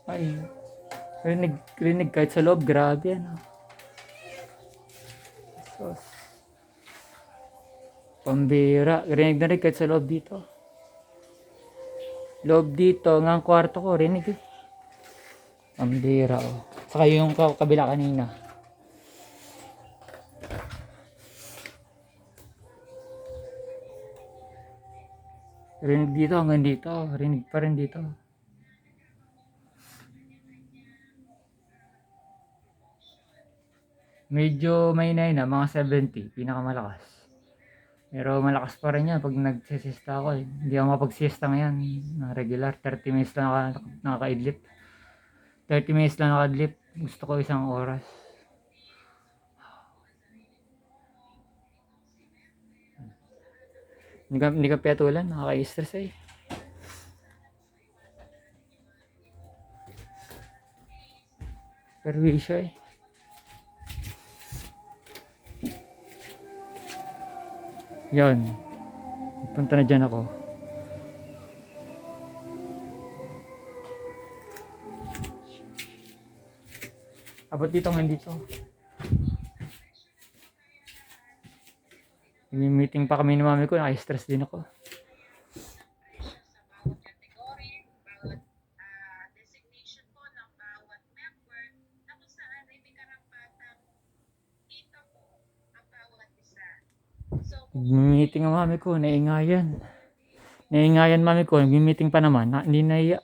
Ay, rinig kahit sa loob, grabe ano. Sos. Pambira, rinig na rin kahit sa loob dito. Loob dito, nga ang kwarto ko, rinig eh. Pambira oh. Saka yung kabila kanina. Rinig dito hanggang dito, rinig pa rin dito. Medyo may na mga 70, pinakamalakas. Pero malakas pa rin yan pag nagsisista ako eh. Hindi ako mapag-siesta ngayon na regular. 30 minutes lang nakaka-idlip. 30 minutes lang nakadlip. Gusto ko isang oras. Hindi ka piyatulan, nakaka-stress eh. Perwisyo eh. Yan. Punta na dyan ako. Abot dito ngayon dito. May meeting pa kami ni mami ko, naka-stress din ako. Meeting ang mami ko, naingayan. Naingayan mami ko, nag-meeting pa naman, hindi naiya.